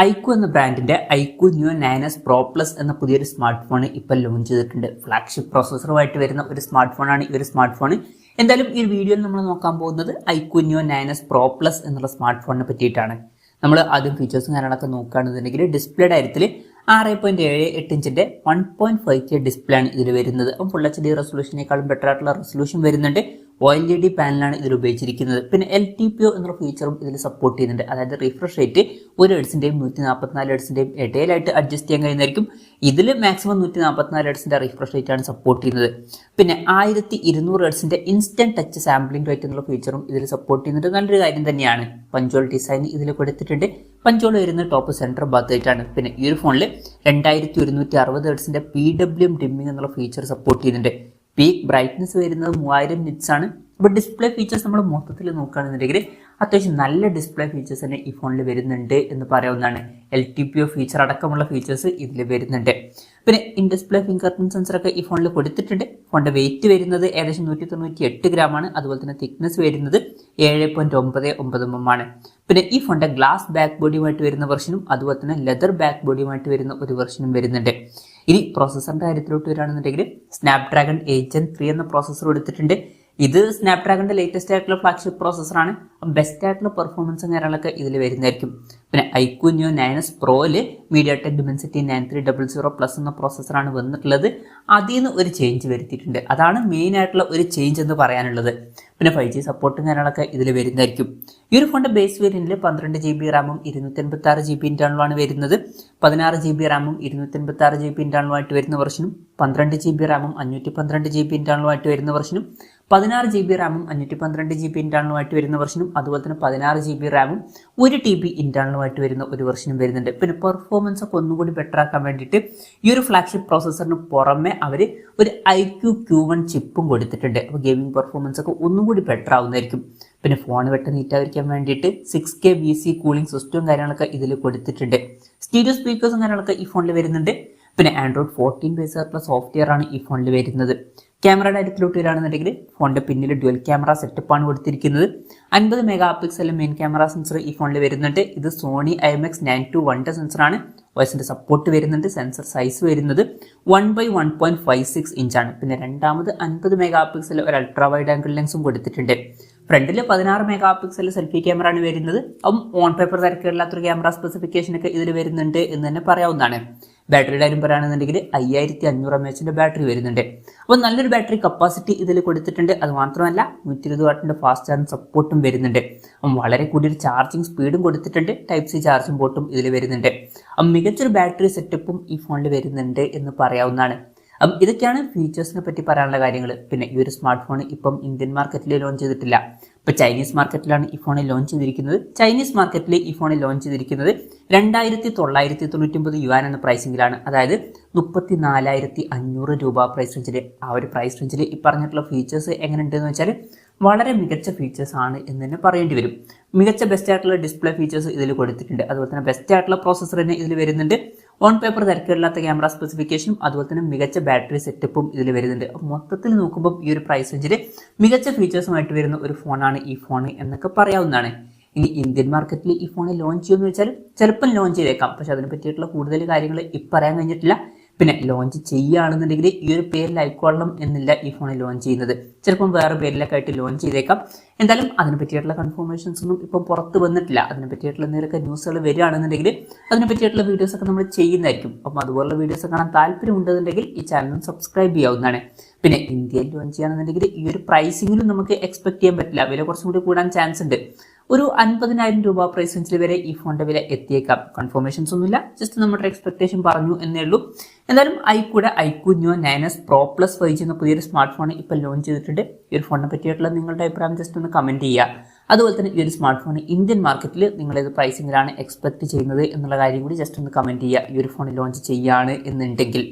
IQ എന്ന ബ്രാൻഡിന്റെ IQ Neo 9s Pro Plus എന്ന പുതിയൊരു സ്മാർട്ട് ഫോൺ ഇപ്പോൾ ലോഞ്ച് ചെയ്തിട്ടുണ്ട്. ഫ്ലാഗ്ഷിപ്പ് പ്രോസസ്സറുമായിട്ട് വരുന്ന ഒരു സ്മാർട്ട് ഫോണാണ് ഈ ഒരു സ്മാർട്ട് ഫോൺ. എന്തായാലും ഈ വീഡിയോയിൽ നമ്മൾ നോക്കാൻ പോകുന്നത് iQOO Neo 9s Pro Plus എന്നുള്ള സ്മാർട്ട് ഫോണിനെ പറ്റിയിട്ടാണ്. നമ്മൾ ആദ്യം ഫീച്ചേഴ്സും കാര്യങ്ങളൊക്കെ നോക്കുകയാണെന്നുണ്ടെങ്കിൽ ഡിസ്പ്ലേ കാര്യത്തിൽ 6.78 ഇഞ്ചിന്റെ 1.5K ഡിസ്പ്ലേ ആണ് ഇതിൽ വരുന്നത്. അപ്പം ഫുൾ HD റെസൊല്യൂഷനേക്കാളും ബെറ്റർ ആയിട്ടുള്ള റെസൊല്യൂഷൻ വരുന്നുണ്ട്. OLED പാനലാണ് ഇതിൽ ഉപയോഗിച്ചിരിക്കുന്നത്. പിന്നെ LTPO എന്നുള്ള ഫീച്ചറും ഇതിൽ സപ്പോർട്ട് ചെയ്യുന്നുണ്ട്. അതായത് റിഫ്രഷ് റേറ്റ് 1 ഹെർട്സിന്റെയും 144 ഹെർട്സിന്റെയും ഇടയിലായിട്ട് അഡ്ജസ്റ്റ് ചെയ്യാൻ കഴിയുന്നതായിരിക്കും. ഇതിൽ മാക്സിമം 144 ഹെർട്സിന്റെ റിഫ്രഷ് റേറ്റ് ആണ് സപ്പോർട്ട് ചെയ്യുന്നത്. പിന്നെ 1200 ഹെർട്സിന്റെ ഇൻസ്റ്റന്റ് ടച്ച് സാമ്പിളിംഗ് റേറ്റ് എന്നുള്ള ഫീച്ചറും ഇതിൽ സപ്പോർട്ട് ചെയ്യുന്നുണ്ട്. നല്ലൊരു കാര്യം തന്നെയാണ്. പഞ്ചോൾ ഡിസൈൻ ഇതിൽ കൊടുത്തിട്ടുണ്ട്. പഞ്ചോൾ വരുന്ന ടോപ്പ് സെന്റർ ഭാഗത്തായിട്ടാണ്. പിന്നെ ഈ ഒരു ഫോണിൽ 2160 ഹെർട്സിന്റെ PWM ഡിമ്മിംഗ് എന്നുള്ള ഫീച്ചർ സപ്പോർട്ട് ചെയ്യുന്നുണ്ട്. പീക്ക് ബ്രൈറ്റ്നസ് വരുന്നത് 3000 നിറ്റ്സ് ആണ്. അപ്പോൾ ഡിസ്പ്ലേ ഫീച്ചേഴ്സ് നമ്മൾ മൊത്തത്തിൽ നോക്കുകയാണെന്നുണ്ടെങ്കിൽ അത്യാവശ്യം നല്ല ഡിസ്പ്ലേ ഫീച്ചേഴ്സ് തന്നെ ഈ ഫോണിൽ വരുന്നുണ്ട് എന്ന് പറയാവുന്നതാണ്. LTPO ഫീച്ചർ അടക്കമുള്ള ഫീച്ചേഴ്സ് ഇതിൽ വരുന്നുണ്ട്. പിന്നെ ഇൻ ഡിസ്പ്ലേ ഫിംഗർ പ്രിന്റ് സെൻസറൊക്കെ ഈ ഫോണിൽ കൊടുത്തിട്ടുണ്ട്. ഫോണിന്റെ വെയിറ്റ് വരുന്നത് ഏകദേശം 198 ഗ്രാമാണ്. അതുപോലെ തന്നെ തിക്നെസ് വരുന്നത് 7.99 mm ആണ്. പിന്നെ ഈ ഫോണിന്റെ ഗ്ലാസ് ബാക്ക് ബോഡിയുമായിട്ട് വരുന്ന വെർഷനും അതുപോലെ തന്നെ ലെതർ ബാക്ക് ബോഡിയുമായിട്ട് വരുന്ന ഒരു വെർഷനും വരുന്നുണ്ട്. ഇനി പ്രോസസ്സറിന്റെ കാര്യത്തിലോട്ട് വരികയാണെന്നുണ്ടെങ്കിൽ സ്നാപ്ഡ്രാഗൺ 8 Gen 3 എന്ന പ്രോസസ്സർ എടുത്തിട്ടുണ്ട്. ഇത് സ്നാപ്ഡ്രാഗണിന്റെ ലേറ്റസ്റ്റ് ആയിട്ടുള്ള ഫ്ലാഗ്ഷിപ്പ് പ്രോസസ്സറാണ്. ബെസ്റ്റ് ആയിട്ടുള്ള പെർഫോമൻസും കാര്യങ്ങളൊക്കെ ഇതിൽ വരുന്നതായിരിക്കും. പിന്നെ ഐക്യു ന്യൂ 9s Proയിൽ MediaTek Dimensity 9300 എന്ന പ്രോസസ്സറാണ് വന്നിട്ടുള്ളത്. അതിൽ നിന്ന് ഒരു ചേഞ്ച് വരുത്തിയിട്ടുണ്ട്. അതാണ് മെയിൻ ആയിട്ടുള്ള ഒരു ചേഞ്ച് എന്ന് പറയാനുള്ളത്. പിന്നെ 5G സപ്പോർട്ടും കാര്യങ്ങളൊക്കെ ഇതിൽ വരുന്നതായിരിക്കും. ഈ ഒരു ഫോണിന്റെ ബേസ് വേരിയന്റിൽ 12 GB റാമും 256 GB ഇന്റേണലുമാണ് വരുന്നത്. 16 GB റാമും 256 GB ഇന്റേണലുമായിട്ട് വരുന്ന വെർഷനും 12 GB റാമും 512 GB ഇന്റേണലുമായിട്ട് വരുന്ന വെർഷനും 16 GB റാമും 512 GB ഇന്റേണലുമായിട്ട് വരുന്ന വെർഷനും അതുപോലെ തന്നെ 16 GB റാമും 1 TB ഇന്റേണലുമായിട്ട് വരുന്ന ഒരു വെർഷനും വരുന്നുണ്ട്. പിന്നെ പെർഫോമൻസ് ഒക്കെ ഒന്നുകൂടി ബെറ്റർ ആക്കാൻ വേണ്ടിയിട്ട് ഈ ഒരു ഫ്ലാഗ്ഷിപ്പ് പ്രോസസ്സറിന് പുറമെ അവർ ഒരു iQOO Q1 ചിപ്പും കൊടുത്തിട്ടുണ്ട്. അപ്പോൾ ഗെയിമിംഗ് പെർഫോമൻസ് ഒക്കെ ഒന്നുകൂടി ബെറ്റർ ആവുന്നതായിരിക്കും. പിന്നെ ഫോൺ വെട്ട നീറ്റായിരിക്കാൻ വേണ്ടിയിട്ട് 6K VC കൂളിംഗ് സിസ്റ്റവും കാര്യങ്ങളൊക്കെ ഇതിൽ കൊടുത്തിട്ടുണ്ട്. സ്റ്റീരിയോ സ്പീക്കേഴ്സും കാര്യങ്ങളൊക്കെ ഈ ഫോണിൽ വരുന്നുണ്ട്. പിന്നെ Android 14 ബേസ് ആയിട്ടുള്ള സോഫ്റ്റ്വെയർ ആണ് ഈ ഫോണിൽ വരുന്നത്. ക്യാമറയുടെ കാര്യത്തിലോട്ട് വരികയാണെന്നുണ്ടെങ്കിൽ ഫോണിന്റെ പിന്നിൽ ഡ്യുവൽ ക്യാമറ സെറ്റപ്പാണ് കൊടുത്തിരിക്കുന്നത്. 50 mega pixel main camera sensor ഈ ഫോണിൽ വരുന്നുണ്ട്. ഇത് സോണി IMX921 സെൻസറാണ്. വോയിസിന്റെ സപ്പോർട്ട് വരുന്നുണ്ട്. സെൻസർ സൈസ് വരുന്നത് 1/1.56 ഇഞ്ചാണ്. പിന്നെ രണ്ടാമത് 50 മെഗാ പിക്സൽ ഒരു അൾട്രാ വൈഡ് ആംഗിൾ ലെൻസും കൊടുത്തിട്ടുണ്ട്. ഫ്രണ്ടിൽ 16 മെഗാ പിക്സൽ സെൽഫി ക്യാമറ ആണ് വരുന്നത്. അപ്പം ഓൺ പേപ്പർ തിരക്കില്ലാത്തൊരു ക്യാമറ സ്പെസിഫിക്കേഷൻ ഒക്കെ ഇതിൽ വരുന്നുണ്ട് എന്ന് തന്നെ പറയാവുന്നതാണ്. ബാറ്ററിയുടെ കാര്യം പറയുകയാണെന്നുണ്ടെങ്കിൽ 5500 mAh ബാറ്ററി വരുന്നുണ്ട്. അപ്പോൾ നല്ലൊരു ബാറ്ററി കപ്പാസിറ്റി ഇതിൽ കൊടുത്തിട്ടുണ്ട്. അത് മാത്രമല്ല 120 വാട്ടിന്റെ ഫാസ്റ്റ് ചാർജിങ് സപ്പോർട്ടും വരുന്നുണ്ട്. അപ്പം വളരെ കൂടിയൊരു ചാർജിങ് സ്പീഡും കൊടുത്തിട്ടുണ്ട്. Type C ചാർജിങ് പോർട്ടും ഇതിൽ വരുന്നുണ്ട്. അപ്പം മികച്ചൊരു ബാറ്ററി സെറ്റപ്പും ഈ ഫോണിൽ വരുന്നുണ്ട് എന്ന് പറയാവുന്നതാണ്. അപ്പം ഇതൊക്കെയാണ് ഫീച്ചേഴ്സിനെ പറ്റി പറയാനുള്ള കാര്യങ്ങൾ. പിന്നെ ഈ ഒരു സ്മാർട്ട് ഫോൺ ഇപ്പം ഇന്ത്യൻ മാർക്കറ്റിൽ ലോഞ്ച് ചെയ്തിട്ടില്ല. ഇപ്പോൾ ചൈനീസ് മാർക്കറ്റിലാണ് ഈ ഫോണിൽ ലോഞ്ച് ചെയ്തിരിക്കുന്നത്. ചൈനീസ് മാർക്കറ്റിൽ ഈ ഫോണിൽ ലോഞ്ച് ചെയ്തിരിക്കുന്നത് 2999 യുവാൻ എന്ന പ്രൈസിംഗിലാണ്. അതായത് 34,500 രൂപ പ്രൈസ് റേഞ്ചിൽ. ആ ഒരു പ്രൈസ് റേഞ്ചിൽ ഈ പറഞ്ഞിട്ടുള്ള ഫീച്ചേഴ്സ് എങ്ങനെയുണ്ടെന്ന് വെച്ചാൽ വളരെ മികച്ച ഫീച്ചേഴ്സ് ആണ് എന്ന് തന്നെ പറയേണ്ടി വരും. മികച്ച ബെസ്റ്റ് ആയിട്ടുള്ള ഡിസ്പ്ലേ ഫീച്ചേഴ്സ് ഇതിൽ കൊടുത്തിട്ടുണ്ട്. അതുപോലെ തന്നെ ബെസ്റ്റ് ആയിട്ടുള്ള പ്രോസസ്സർ തന്നെ ഇതിൽ വരുന്നുണ്ട്. ഓൺ പേപ്പർ തിരക്കില്ലാത്ത ക്യാമറ സ്പെസിഫിക്കേഷനും അതുപോലെ തന്നെ മികച്ച ബാറ്ററി സെറ്റപ്പും ഇതിൽ വരുന്നുണ്ട്. മൊത്തത്തിൽ നോക്കുമ്പോൾ ഈ ഒരു പ്രൈസ് റേഞ്ചിൽ മികച്ച ഫീച്ചേഴ്സുമായിട്ട് വരുന്ന ഒരു ഫോണാണ് ഈ ഫോൺ എന്നൊക്കെ പറയാവുന്നതാണ്. ഇനി ഇന്ത്യൻ മാർക്കറ്റിൽ ഈ ഫോൺ ലോഞ്ച് ചെയ്യുമെന്ന് വെച്ചാൽ ചിലപ്പം ലോഞ്ച് ചെയ്തേക്കാം. പക്ഷെ അതിനെ പറ്റിയിട്ടുള്ള കൂടുതൽ കാര്യങ്ങൾ ഇപ്പം പറയാൻ കഴിഞ്ഞിട്ടില്ല. പിന്നെ ലോഞ്ച് ചെയ്യുകയാണെന്നുണ്ടെങ്കിൽ ഈ ഒരു പേരിൽ ആയിക്കൊള്ളണം എന്നില്ല ഈ ഫോണിൽ ലോഞ്ച് ചെയ്യുന്നത്. ചിലപ്പം വേറെ പേരിലൊക്കെ ആയിട്ട് ലോഞ്ച് ചെയ്തേക്കാം. എന്തായാലും അതിനെ പറ്റിയിട്ടുള്ള കൺഫർമേഷൻസ് ഒന്നും ഇപ്പം പുറത്ത് വന്നിട്ടില്ല. അതിനെ പറ്റിയിട്ടുള്ള എന്തെങ്കിലുമൊക്കെ ന്യൂസുകൾ വരികയാണെന്നുണ്ടെങ്കിൽ അതിനെ പറ്റിയിട്ടുള്ള വീഡിയോസൊക്കെ നമ്മൾ ചെയ്യുന്നതായിരിക്കും. അപ്പം അതുപോലുള്ള വീഡിയോസ് കാണാൻ താല്പര്യം ഉണ്ടെന്നുണ്ടെങ്കിൽ ഈ ചാനൽ സബ്സ്ക്രൈബ് ചെയ്യാവുന്നതാണ്. പിന്നെ ഇന്ത്യയിൽ ലോഞ്ച് ചെയ്യുകയാണെന്നുണ്ടെങ്കിൽ ഈ ഒരു പ്രൈസിങ്ങിലും നമുക്ക് എക്സ്പെക്ട് ചെയ്യാൻ പറ്റില്ല. വില കുറച്ചും കൂടി കൂടാൻ ചാൻസ് ഉണ്ട്. ഒരു 50,000 രൂപ പ്രൈസ് റേഞ്ചിൽ വരെ ഈ ഫോണിന്റെ വില എത്തിയേക്കാം. കൺഫർമേഷൻസ് ഒന്നുമില്ല, ജസ്റ്റ് നമ്മുടെ എക്സ്പെക്ടേഷൻ പറഞ്ഞു എന്നേ ഉള്ളൂ. എന്തായാലും IQ Neo 9s Pro Plus 5G എന്ന പുതിയൊരു സ്മാർട്ട് ഫോൺ ഇപ്പോൾ ലോഞ്ച് ചെയ്തിട്ടുണ്ട്. ഈ ഒരു ഫോണിനെ പറ്റിയിട്ടുള്ള നിങ്ങളുടെ അഭിപ്രായം ജസ്റ്റ് ഒന്ന് കമന്റ് ചെയ്യുക. അതുപോലെ തന്നെ ഈ ഒരു സ്മാർട്ട് ഫോൺ ഇന്ത്യൻ മാർക്കറ്റിൽ നിങ്ങൾ ഏത് പ്രൈസിങ്ങിലാണ് എക്സ്പെക്ട് ചെയ്യുന്നത് എന്നുള്ള കാര്യം കൂടി ജസ്റ്റ് ഒന്ന് കമന്റ് ചെയ്യുക. ഈ ഒരു ഫോൺ ലോഞ്ച് ചെയ്യുകയാണ് എന്നുണ്ടെങ്കിൽ